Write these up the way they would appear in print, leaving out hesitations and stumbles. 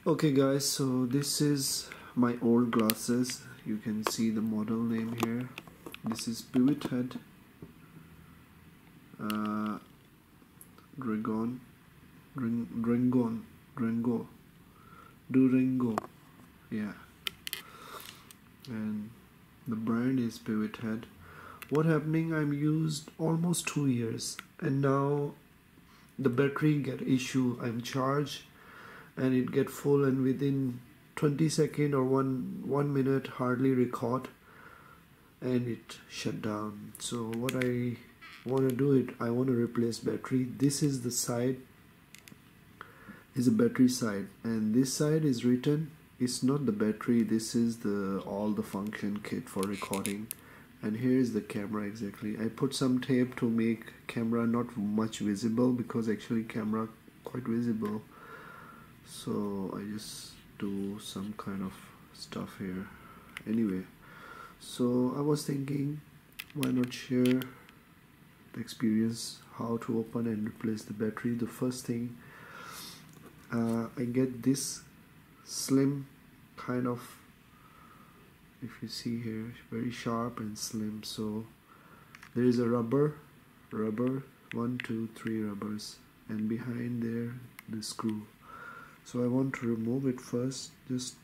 Okay guys, so this is my old glasses. You can see the model name here. This is Pivothead Durango, yeah, and the brand is Pivothead. What happening, I'm used almost 2 years and now the battery get issue. I'm charged and it get full, and within 20 seconds or one minute hardly record and it shut down. So what I want to do I want to replace battery. This is the side, is a battery side, and this side is written, it's not the battery, this is the all the function kit for recording, and here is the camera exactly. I put some tape to make camera not much visible, because actually camera quite visible, so I just do some kind of stuff here. Anyway, so I was thinking, why not share the experience how to open and replace the battery. The first thing, I get this slim kind of, if you see here, very sharp and slim. So there is a rubber 1 2 3 rubbers, and behind there the screw. So I want to remove it first. Just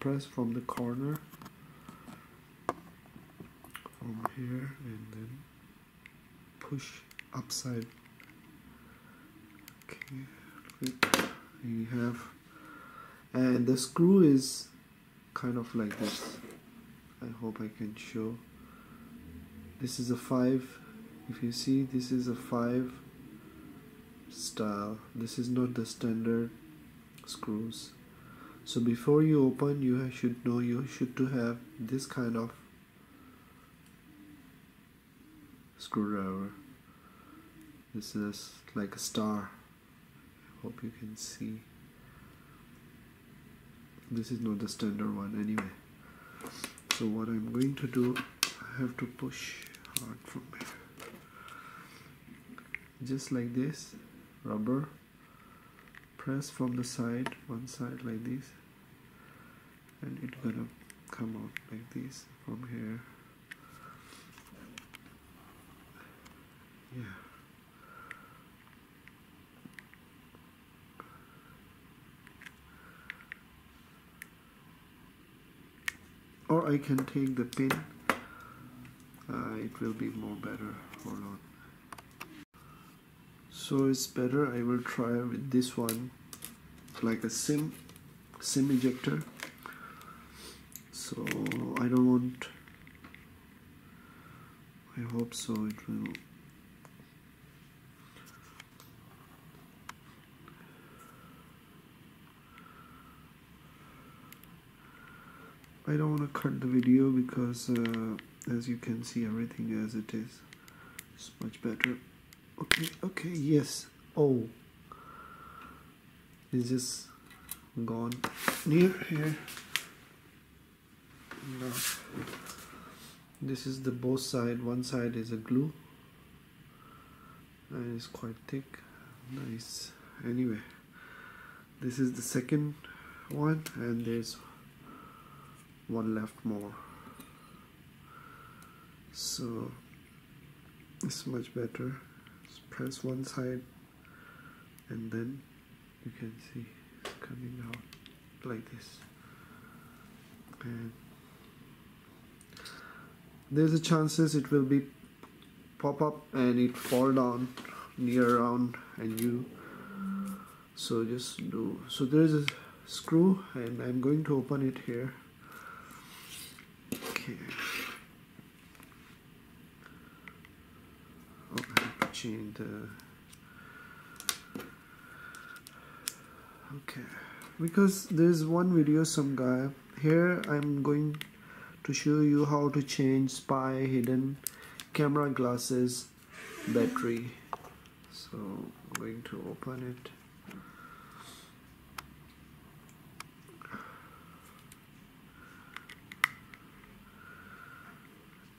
press from the corner from here and then push upside. Okay, you have, and the screw is kind of like this. I hope I can show. This is a 5. If you see, this is a 5 style. This is not the standard screws. So before you open, you should know you should to have this kind of screwdriver. This is like a star. I hope you can see. This is not the standard one anyway. So what I'm going to do, I have to push hard from here, just like this. Rubber, press from the side, one side like this, and it's gonna come out like this from here. Yeah. Or I can take the pin. It will be more better. Hold on. So it's better. I will try with this one. It's like a SIM ejector. So I don't want. I hope so. It will. I don't want to cut the video because as you can see, everything as it is. It's much better. Okay, yes. Oh, it's just gone near here. No. This is the both side. One side is a glue and it's quite thick. Nice. Anyway, this is the second one, and there's one left more. So it's much better. Just press one side and then you can see it's coming out like this, and there's a chances it will be pop up and it fall down near around and you, so just do. So there's a screw and I'm going to open it here. Okay. Oh, I have to change the. Okay, because there's one video, some guy here. I'm going to show you how to change spy hidden camera glasses battery. So I'm going to open it.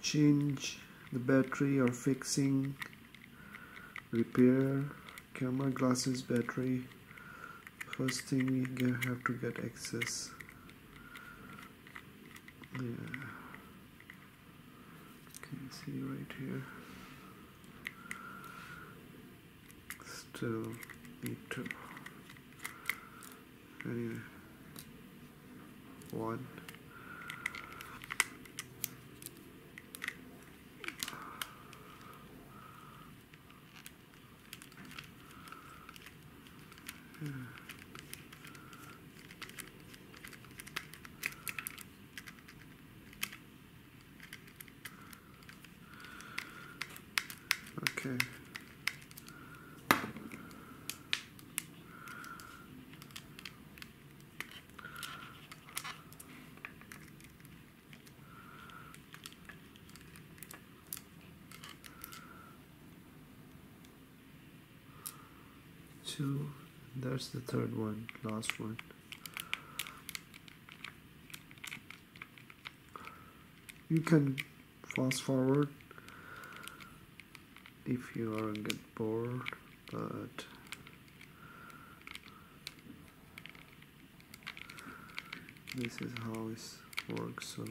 Change the battery or fixing, repair camera glasses battery. First thing we have to get access. Yeah, can you see right here? Still need to. Anyway, one. Okay. Two. That's the third one, last one. You can fast forward if you are get bored, but this is how it works. So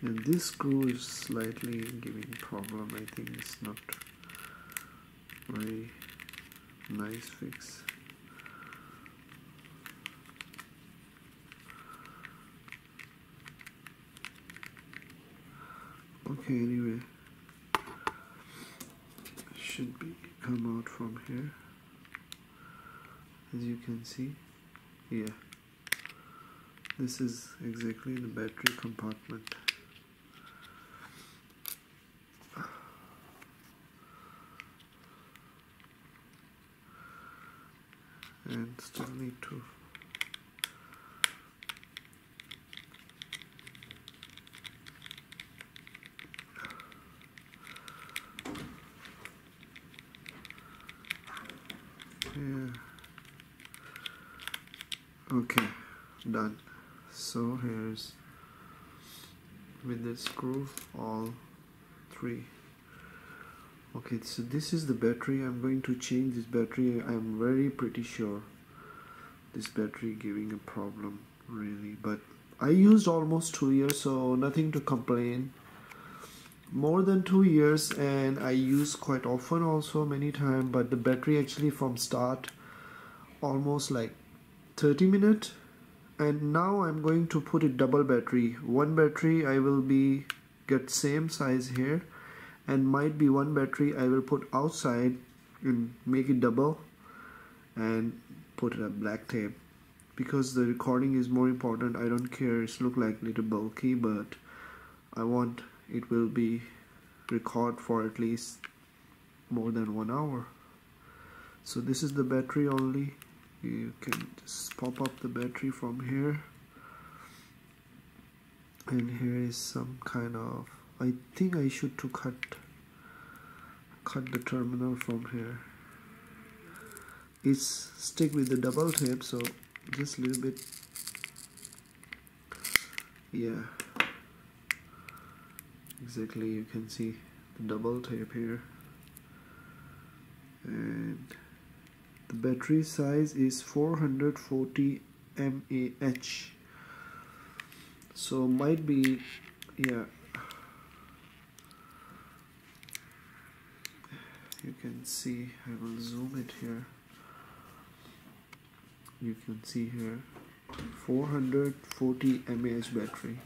and this screw is slightly giving problem. I think it's not very nice fix. Okay, anyway, should be come out from here, as you can see. Yeah, this is exactly the battery compartment. And still need to okay, done. So here's with the screw all three. Okay, so this is the battery. I'm going to change this battery. I'm very pretty sure this battery giving a problem really, but I used almost 2 years, so nothing to complain. More than 2 years, and I use quite often also, many times, but the battery actually from start almost like 30 minutes, and now I'm going to put it double battery. One battery I will be get same size here, and might be one battery I will put outside and make it double and put a black tape, because the recording is more important. I don't care, it's look like little bulky, but I want it will be record for at least more than 1 hour. So this is the battery only. You can just pop up the battery from here, and here is some kind of, I think I should to cut the terminal from here. It's stick with the double tape, so just a little bit. Yeah, exactly, you can see the double tape here, and the battery size is 440 mAh, so might be, yeah, you can see, I will zoom it here. You can see here 440 mAh battery.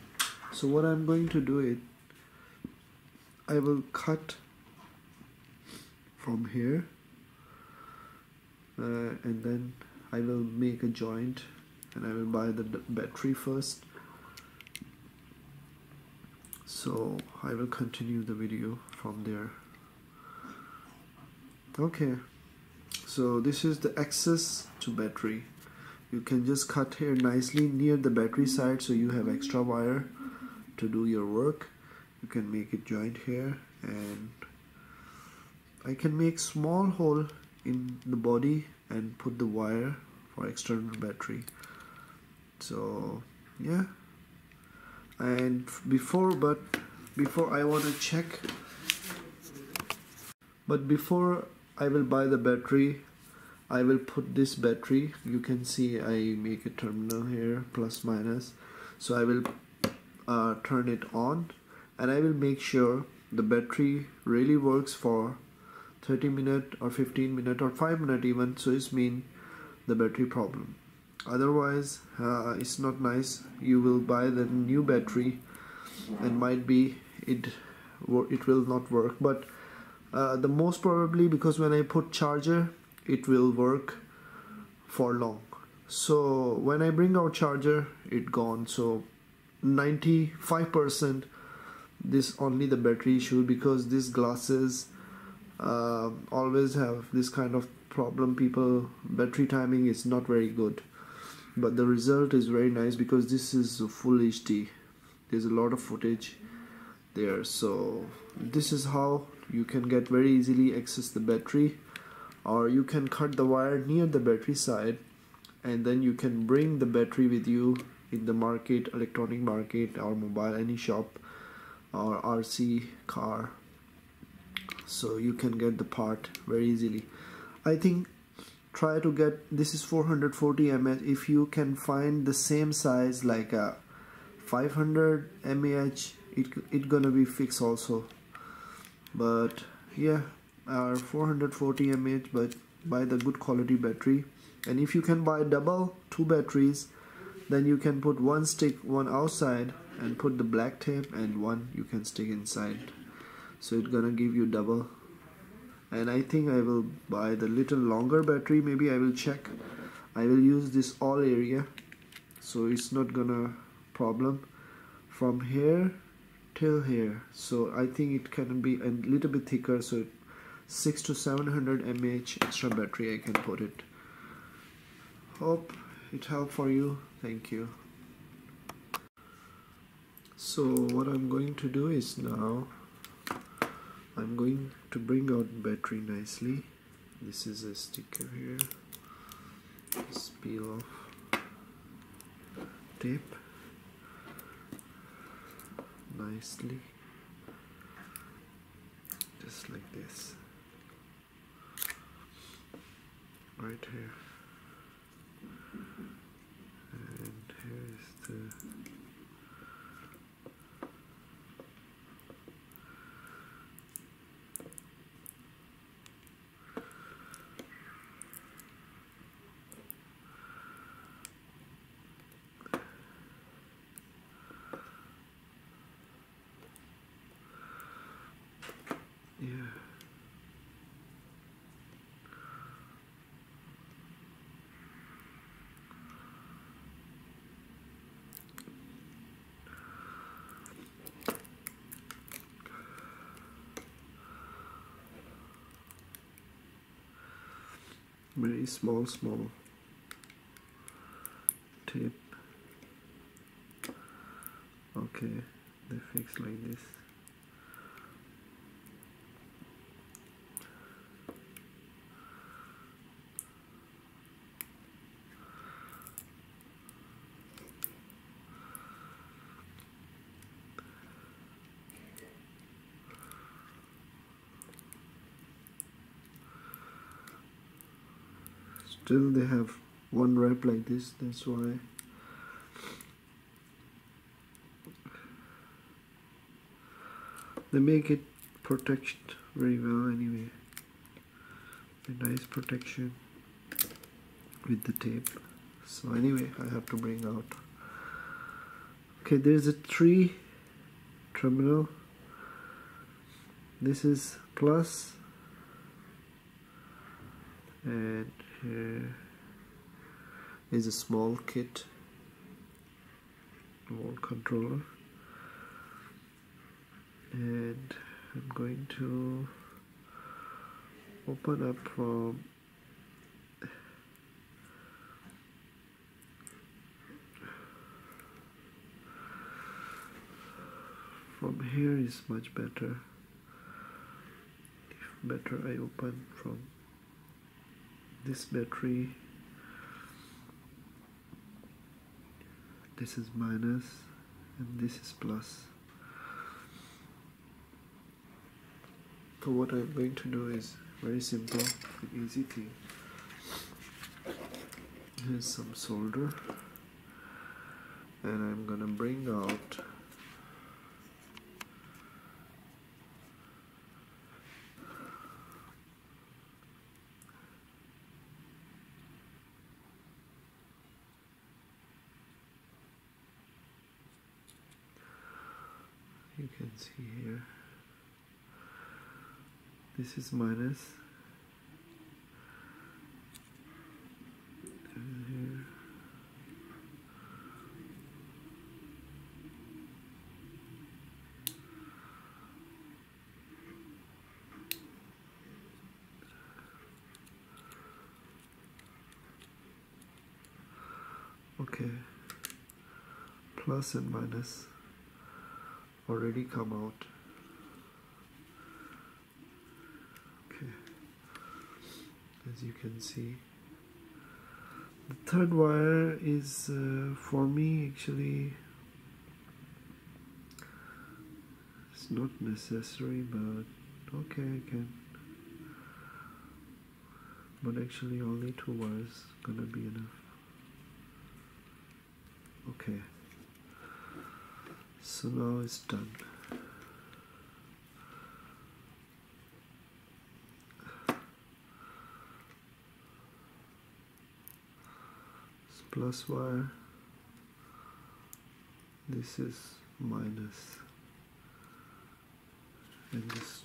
So what I'm going to do is I will cut from here, and then I will make a joint, and I will buy the battery first. So I will continue the video from there. Okay, so this is the access to battery. You can just cut here nicely near the battery side, so you have extra wire to do your work. You can make it joint here, and I can make small hole in the body and put the wire for external battery. So yeah. And before I want to check, but before I will buy the battery, I will put this battery. You can see I make a terminal here, plus minus. So I will turn it on, and I will make sure the battery really works for 30 minutes or 15 minutes or 5 minutes even. So it's mean the battery problem. Otherwise it's not nice. You will buy the new battery and might be it will not work, but the most probably, because when I put charger it will work for long. So when I bring out charger, it gone. So 95% this only the battery issue, because these glasses always have this kind of problem. People, battery timing is not very good, but the result is very nice because this is full HD. There's a lot of footage there. So this is how you can get very easily access the battery, or you can cut the wire near the battery side, and then you can bring the battery with you in the market, electronic market or mobile, any shop or RC car. So you can get the part very easily. I think try to get, this is 440 mAh. If you can find the same size like a 500 mAh, it gonna be fixed also. But yeah, our 440 mAh, but buy the good quality battery. And if you can buy two batteries, then you can put one stick, one outside, and put the black tape, and one you can stick inside. So it's gonna give you double. And I think I will buy the little longer battery. Maybe I will check. I will use this all area, so it's not gonna problem from here till here. So I think it can be a little bit thicker, so 600 to 700 mAh extra battery I can put it. Hope it helped for you. Thank you. So what I'm going to do is, now I'm going to bring out battery nicely. This is a sticker here. Just peel off tape nicely, just like this, right here. And here is the yeah. Very small tape. Okay, they fix like this. Still they have one wrap like this, that's why. They make it protect very well anyway. A nice protection with the tape. So anyway, I have to bring out. Okay, there's a 3 terminal. This is plus, and here is a small kit, remote controller, and I'm going to open up from here is much better. If better I open from this battery, This is minus and this is plus. So what I'm going to do is very simple and easy thing. Here's some solder and I'm gonna bring out you can see here, this is minus and here. Okay, plus and minus already come out. Okay, as you can see, the third wire is for me actually it's not necessary, but okay, I can. But actually only 2 wires gonna be enough. Okay, so now it's done. It's plus wire, this is minus, and just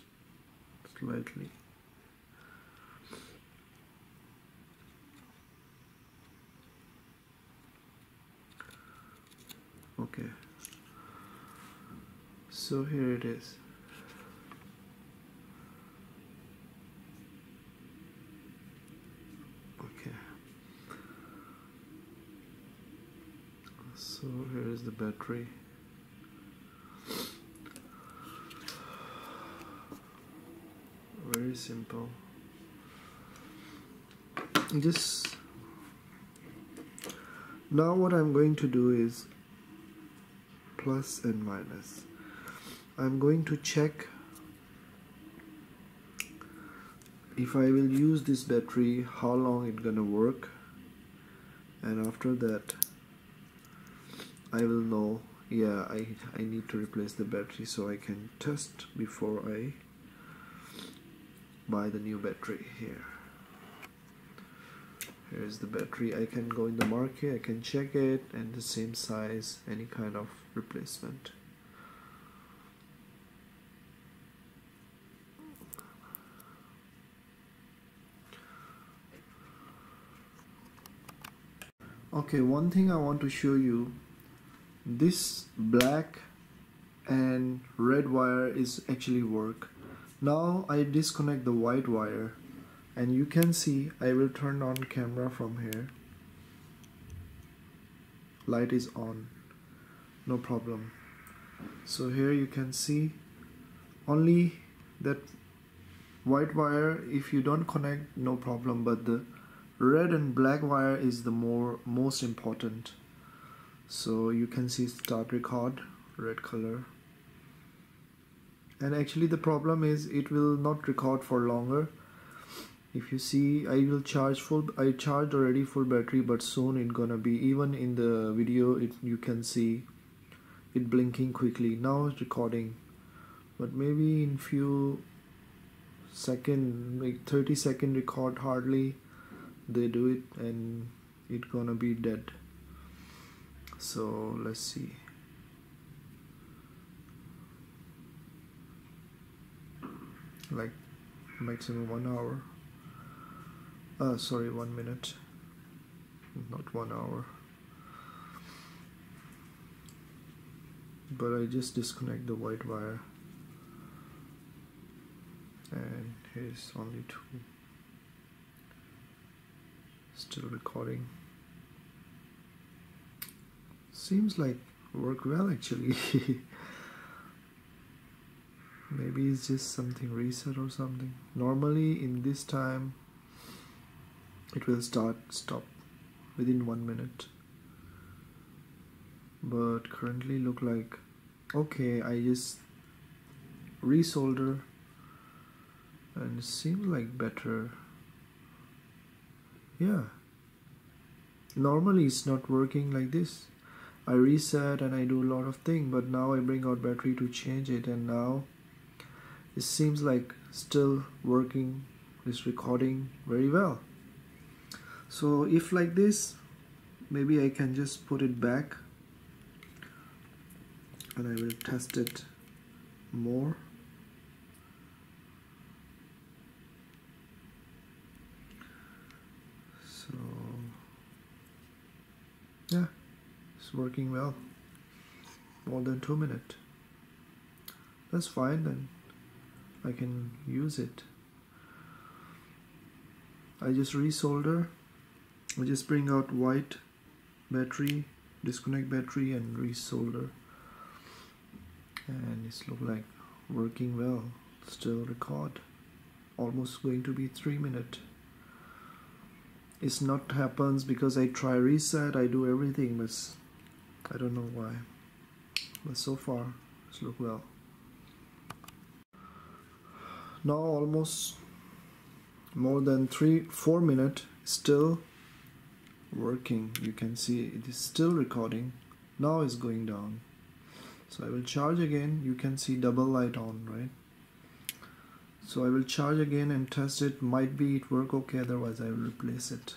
slightly. Okay, so here it is. Okay, so here is the battery. Very simple. Just now what I'm going to do is plus and minus. I'm going to check if I will use this battery, how long it's gonna work, and after that I will know, yeah, I need to replace the battery, so I can test before I buy the new battery. Here's the battery. I can go in the market, I can check it, and the same size, any kind of replacement. Okay, one thing I want to show you, this black and red wire is actually work. Now I disconnect the white wire, and you can see I will turn on camera from here. Light is on, no problem. So here you can see only that white wire, if you don't connect, no problem, but the red and black wire is the most important. So you can see start record, red color, and actually the problem is it will not record for longer. If you see, I charged already full battery, but soon it's gonna be, even in the video you can see it blinking quickly. Now it's recording, but maybe in few seconds, like 30-second record hardly, they do it and it's gonna be dead. So let's see. Like maximum 1 hour. Sorry, 1 minute, not 1 hour. But I just disconnect the white wire, and here's only 2. Still recording. Seems like work well actually. Maybe it's just something reset or something. Normally in this time it will stop within 1 minute. but currently look like okay. I just resolder and it seems like better. Yeah, normally it's not working like this. I reset and I do a lot of things, but now I bring out battery to change it, and now it seems like still working, is recording very well. So if like this, maybe I can just put it back and I will test it more. So yeah, it's working well, more than 2 minutes. That's fine, then I can use it. I just resolder, I just bring out white battery, disconnect battery and resolder, and it's look like working well. Still record, almost going to be 3 minutes. It's not happens because I try reset, I do everything, but I don't know why. But so far it's look well. Now almost more than 3-4 minutes, still working. You can see it is still recording. Now it's going down. So I will charge again. You can see double light on, right? So I will charge again and test it. Might be it work okay, otherwise I will replace it.